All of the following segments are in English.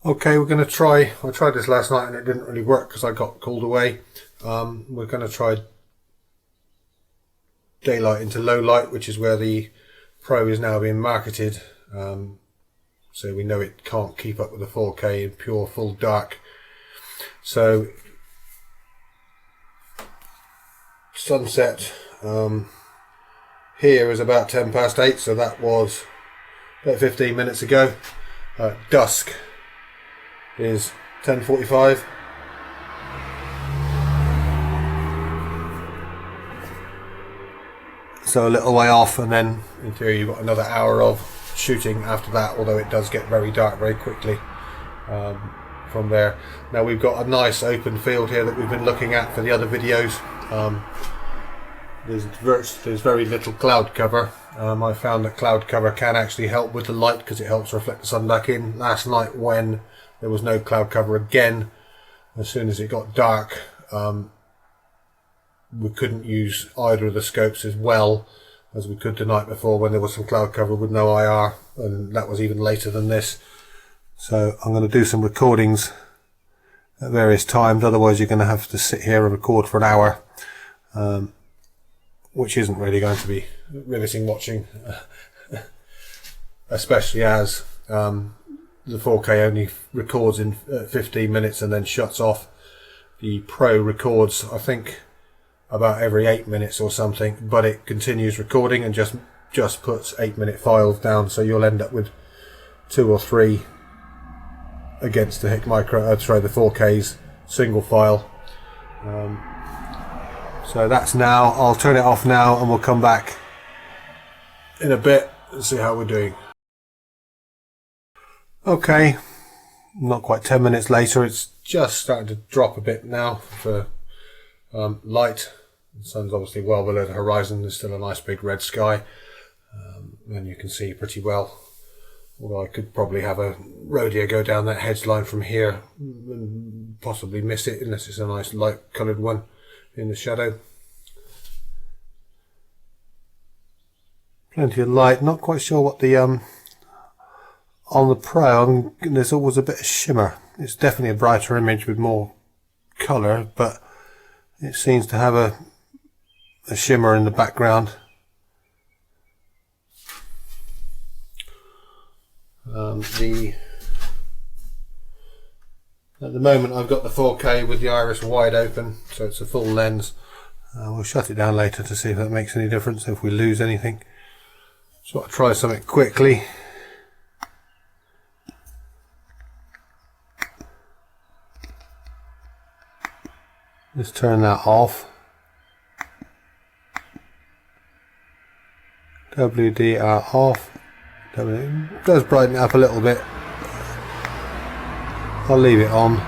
Okay, we're going to try, I tried this last night and it didn't really work because I got called away. We're going to try daylight into low light, which is where the Pro is now being marketed. So we know it can't keep up with the 4K in pure full dark. So sunset here is about 10 past 8, so that was about 15 minutes ago. Dusk is 10:45. So a little way off, and then in theory you've got another hour of shooting after that, although it does get very dark very quickly from there. Now we've got a nice open field here that we've been looking at for the other videos. There's very little cloud cover. I found that cloud cover can actually help with the light because it helps reflect the sun back in. Last night when there was no cloud cover again, as soon as it got dark, we couldn't use either of the scopes as well as we could the night before when there was some cloud cover with no IR, and that was even later than this. So I'm going to do some recordings at various times, otherwise you're going to have to sit here and record for an hour, which isn't really going to be riveting watching, especially as the 4K only records in 15 minutes and then shuts off. The Pro records, I think, about every 8 minutes or something, but it continues recording and just puts 8-minute files down, so you'll end up with 2 or 3 against the Hikmicro, the 4K's single file. So that's now. I'll turn it off now and we'll come back in a bit and see how we're doing. Okay, not quite 10 minutes later, it's just starting to drop a bit now for light. The sun's obviously well below the horizon. There's still a nice big red sky, and you can see pretty well. Although I could probably have a rodeo go down that hedge line from here and possibly miss it unless it's a nice light coloured one in the shadow. Plenty of light. Not quite sure what the on the Pro, there's always a bit of shimmer. It's definitely a brighter image with more colour, but it seems to have a shimmer in the background. At the moment I've got the 4K with the iris wide open, so it's a full lens. We'll shut it down later to see if that makes any difference, if we lose anything. So I'll try something quickly. Let's turn that off. WDR off. It does brighten it up a little bit. I'll leave it on.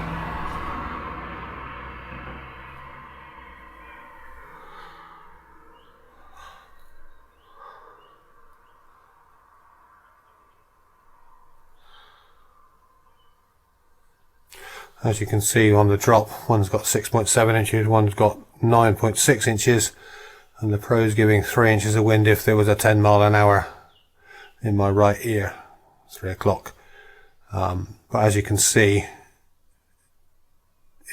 As you can see on the drop, one's got 6.7 inches, one's got 9.6 inches, and the Pro's giving 3 inches of wind if there was a 10 mile an hour in my right ear, 3 o'clock. But as you can see,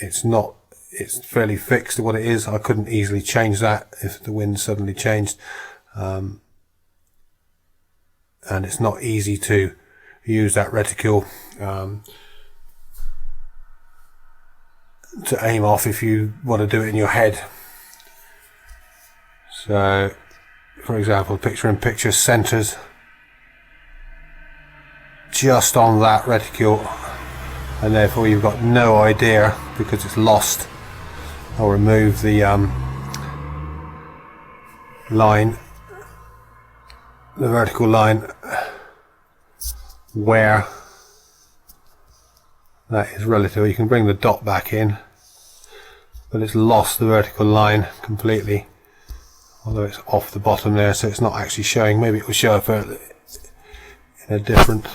it's fairly fixed to what it is. I couldn't easily change that if the wind suddenly changed. And it's not easy to use that reticule to aim off if you want to do it in your head. So, for example, picture-in-picture centers just on that reticule, and therefore you've got no idea because it's lost. I'll remove the line, the vertical line, where that is relative. You can bring the dot back in, but it's lost the vertical line completely, although it's off the bottom there, so it's not actually showing. Maybe it will show up in a different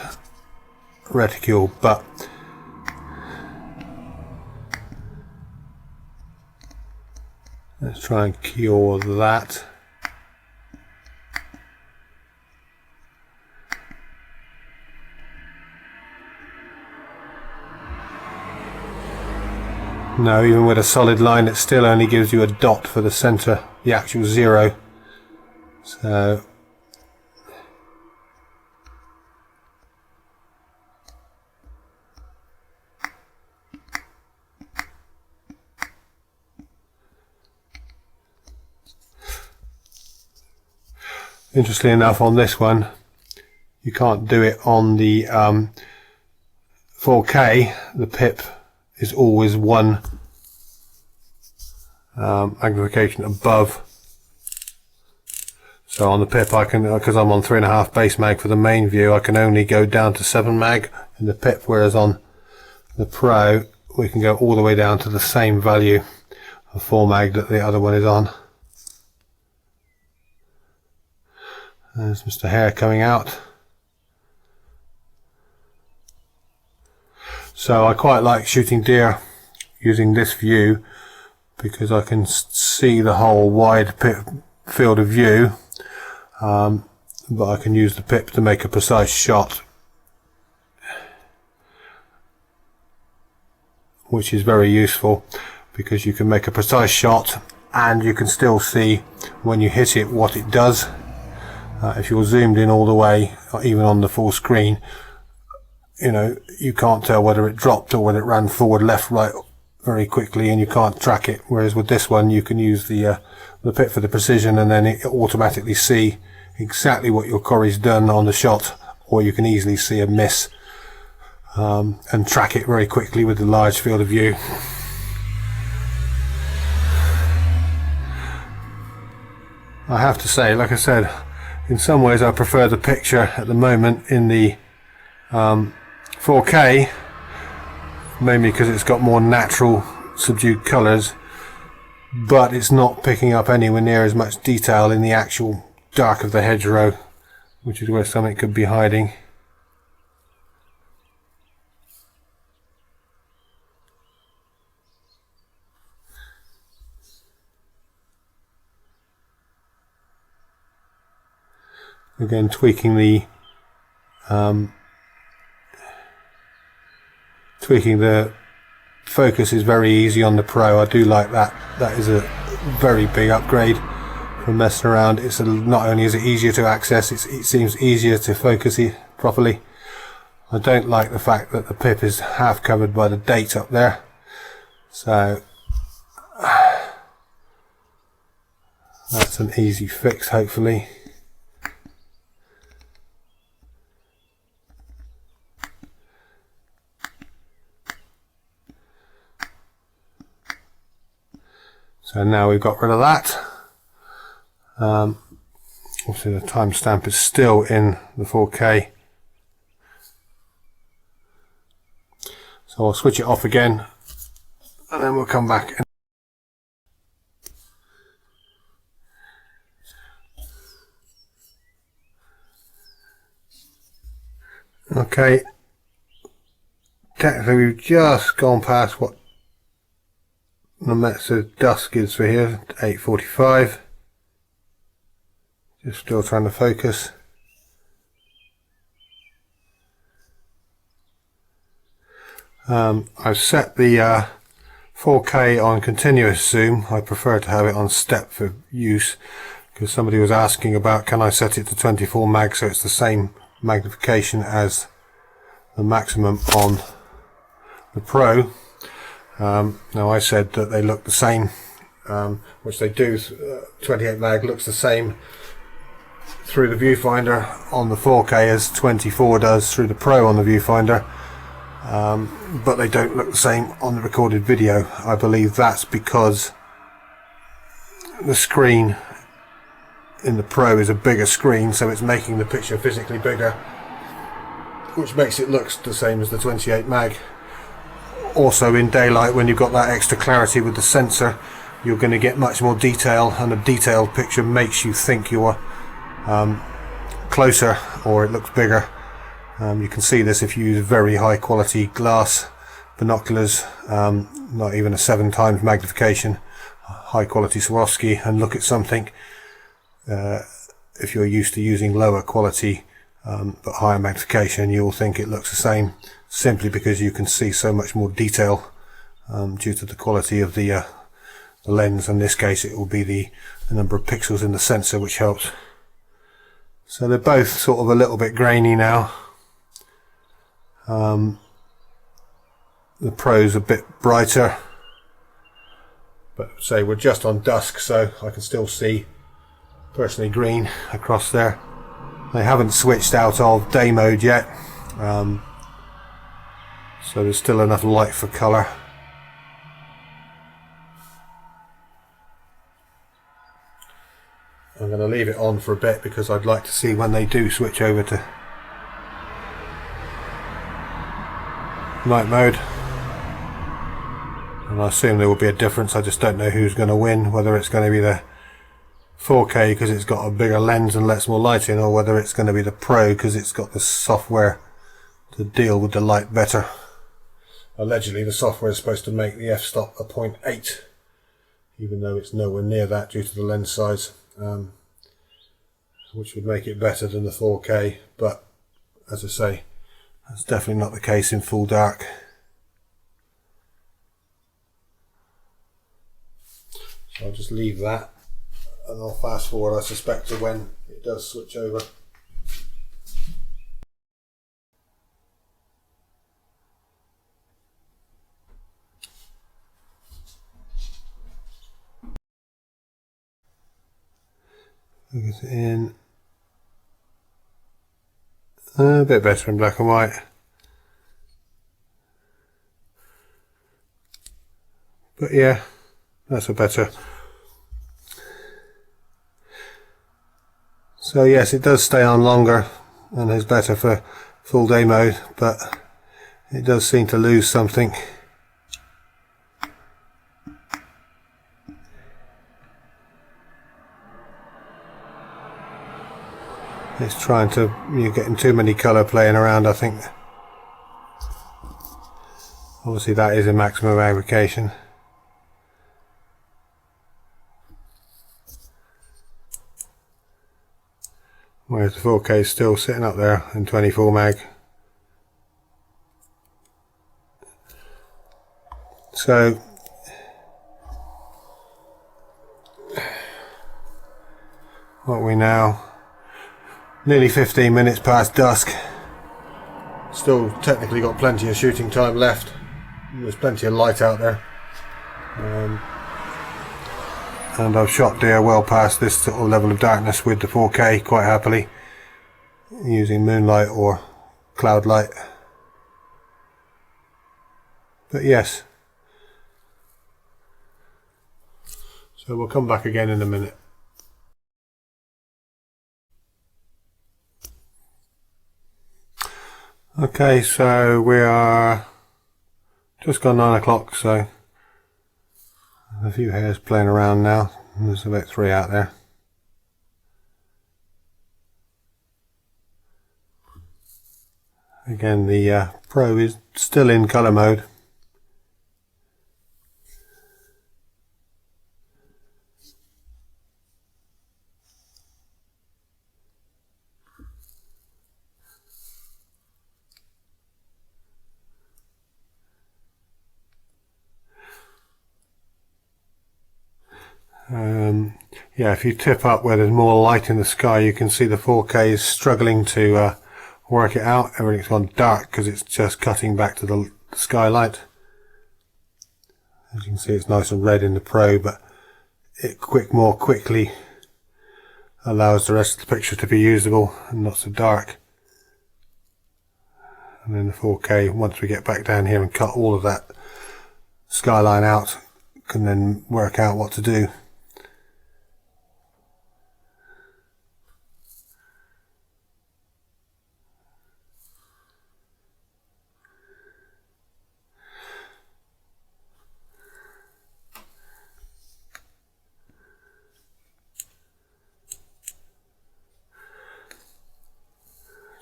reticule, but let's try and cure that. No, even with a solid line it still only gives you a dot for the center, the actual 0. So interestingly enough, on this one you can't do it on the 4K. The pip is always one magnification above. So on the pip I can, because I'm on 3.5 base mag for the main view, I can only go down to 7 mag in the pip, whereas on the Pro we can go all the way down to the same value of 4 mag that the other one is on. There's Mr. Hare coming out. So I quite like shooting deer using this view because I can see the whole wide field of view, but I can use the pip to make a precise shot, which is very useful because you can make a precise shot and you can still see when you hit it what it does. If you're zoomed in all the way, even on the full screen, you know, you can't tell whether it dropped or whether it ran forward, left, right very quickly, and you can't track it. Whereas with this one you can use the pip for the precision, and then it automatically see exactly what your quarry's done on the shot, or you can easily see a miss and track it very quickly with the large field of view. I have to say, like I said, in some ways I prefer the picture at the moment in the 4K, mainly because it's got more natural subdued colours, but it's not picking up anywhere near as much detail in the actual dark of the hedgerow, which is where something could be hiding. Again, tweaking the focus is very easy on the Pro. I do like that. That is a very big upgrade from messing around. It's not only is it easier to access, it seems easier to focus it properly. I don't like the fact that the pip is half covered by the date up there. So that's an easy fix, hopefully. So now we've got rid of that. Obviously the timestamp is still in the 4K. So I'll switch it off again and then we'll come back. Okay, technically we've just gone past what the Metzer dusk is for here, 8:45. Just still trying to focus. I've set the 4K on continuous zoom. I prefer to have it on step for use because somebody was asking about, can I set it to 24 mag so it's the same magnification as the maximum on the Pro. Now I said that they look the same, which they do. 28 mag looks the same through the viewfinder on the 4K as 24 does through the Pro on the viewfinder, but they don't look the same on the recorded video. I believe that's because the screen in the Pro is a bigger screen, so it's making the picture physically bigger, which makes it look the same as the 28 mag. Also in daylight, when you've got that extra clarity with the sensor, you're going to get much more detail, and a detailed picture makes you think you're closer, or it looks bigger. You can see this if you use very high quality glass binoculars, not even a 7 times magnification, high quality Swarovski, and look at something. If you're used to using lower quality but higher magnification, you'll think it looks the same, simply because you can see so much more detail due to the quality of the lens. In this case it will be the number of pixels in the sensor which helps. So they're both sort of a little bit grainy now. The Pro's a bit brighter, but say we're just on dusk, so I can still see personally green across there. They haven't switched out of day mode yet, so there's still enough light for colour. I'm going to leave it on for a bit because I'd like to see when they do switch over to night mode, and I assume there will be a difference. I just don't know who's going to win, whether it's going to be the 4K because it's got a bigger lens and lets more light in, or whether it's going to be the Pro because it's got the software to deal with the light better. Allegedly the software is supposed to make the f-stop a 0.8, even though it's nowhere near that due to the lens size, which would make it better than the 4K, but as I say, that's definitely not the case in full dark. So I'll just leave that and I'll fast forward, I suspect, to when it does switch over. Focus it in. A bit better in black and white. But yeah, that's a better. So yes, it does stay on longer and is better for full day mode, but it does seem to lose something. It's trying to, you're getting too many colour playing around, I think. Obviously that is a maximum aggregation. Whereas the 4K is still sitting up there in 24 meg. So what are we now? Nearly 15 minutes past dusk. Still technically got plenty of shooting time left. There's plenty of light out there. And I've shot deer well past this sort of level of darkness with the 4K quite happily, using moonlight or cloud light. But yes. So we'll come back again in a minute. Okay, so we are just gone 9 o'clock, so a few hares playing around now. There's about 3 out there. Again, the Pro is still in colour mode. Yeah, if you tip up where there's more light in the sky, you can see the 4K is struggling to work it out. Everything's gone dark because it's just cutting back to the skylight. As you can see, it's nice and red in the Pro, but it more quickly allows the rest of the picture to be usable and not so dark. And then the 4K, once we get back down here and cut all of that skyline out, can then work out what to do.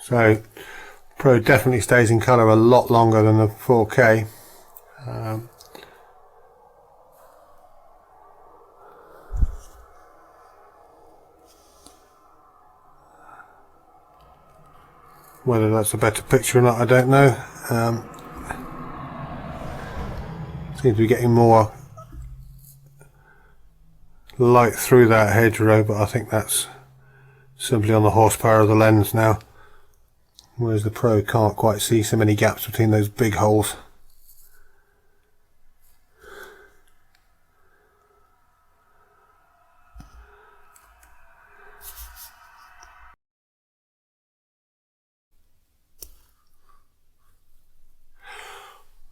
So Pro definitely stays in colour a lot longer than the 4K. Whether that's a better picture or not, I don't know. Seems to be getting more light through that hedgerow, but I think that's simply on the horsepower of the lens now, whereas the Pro can't quite see so many gaps between those big holes.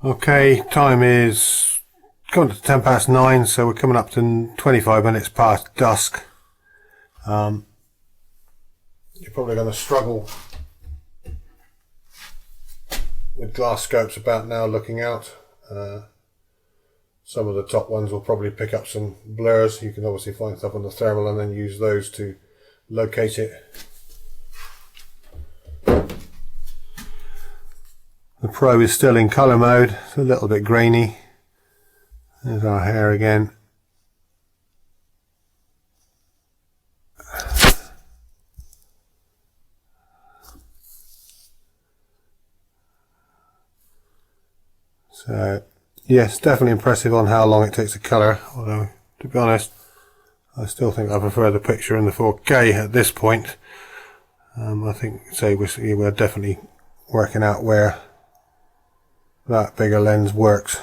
Okay, time is coming to 9:10, so we're coming up to 25 minutes past dusk. You're probably going to struggle with glass scopes about now looking out. Some of the top ones will probably pick up some blurs. You can obviously find stuff on the thermal and then use those to locate it. The Pro is still in colour mode, it's a little bit grainy. There's our hair again. So, yes, definitely impressive on how long it takes to colour, although, to be honest, I still think I prefer the picture in the 4K at this point. I think, say, we're definitely working out where that bigger lens works.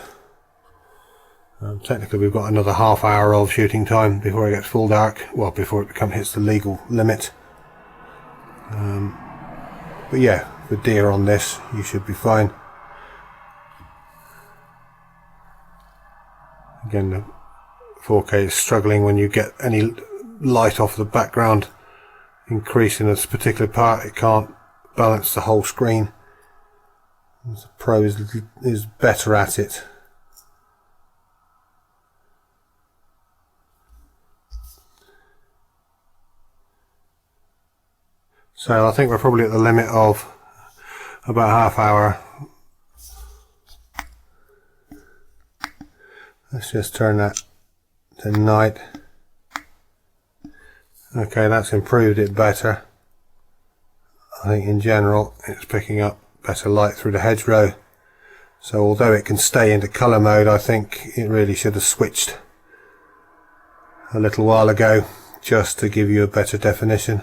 Technically we've got another half hour of shooting time before it gets full dark, well, before it hits the legal limit. But yeah, with deer on this you should be fine. Again, the 4K is struggling when you get any light off the background increase in this particular part. It can't balance the whole screen. The Pro is better at it. So I think we're probably at the limit of about half hour. Let's just turn that to night. Okay, that's improved it better. I think in general it's picking up better light through the hedgerow. So although it can stay into colour mode, I think it really should have switched a little while ago just to give you a better definition.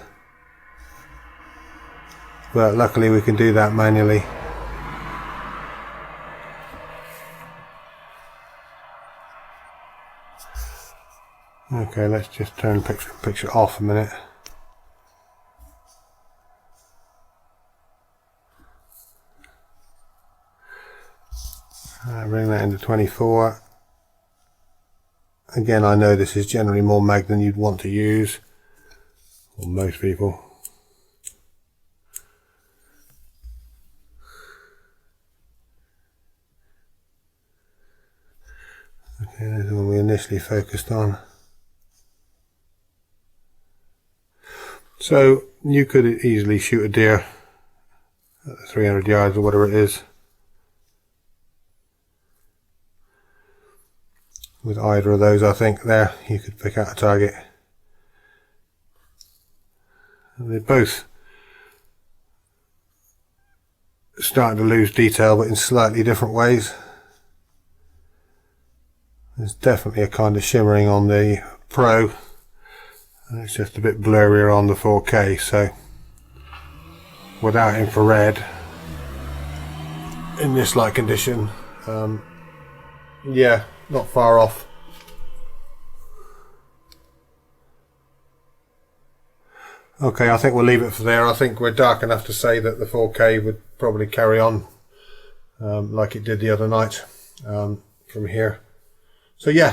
But luckily we can do that manually. Okay, let's just turn picture off a minute. Bring that into 24. Again, I know this is generally more mag than you'd want to use, or most people. Okay, there's the one we initially focused on. So you could easily shoot a deer at 300 yards or whatever it is with either of those. I think there you could pick out a target. And they're both starting to lose detail, but in slightly different ways. There's definitely a kind of shimmering on the Pro, and it's just a bit blurrier on the 4K. So without infrared in this light condition, yeah, not far off. Okay, I think we'll leave it for there. I think we're dark enough to say that the 4K would probably carry on like it did the other night from here. So yeah,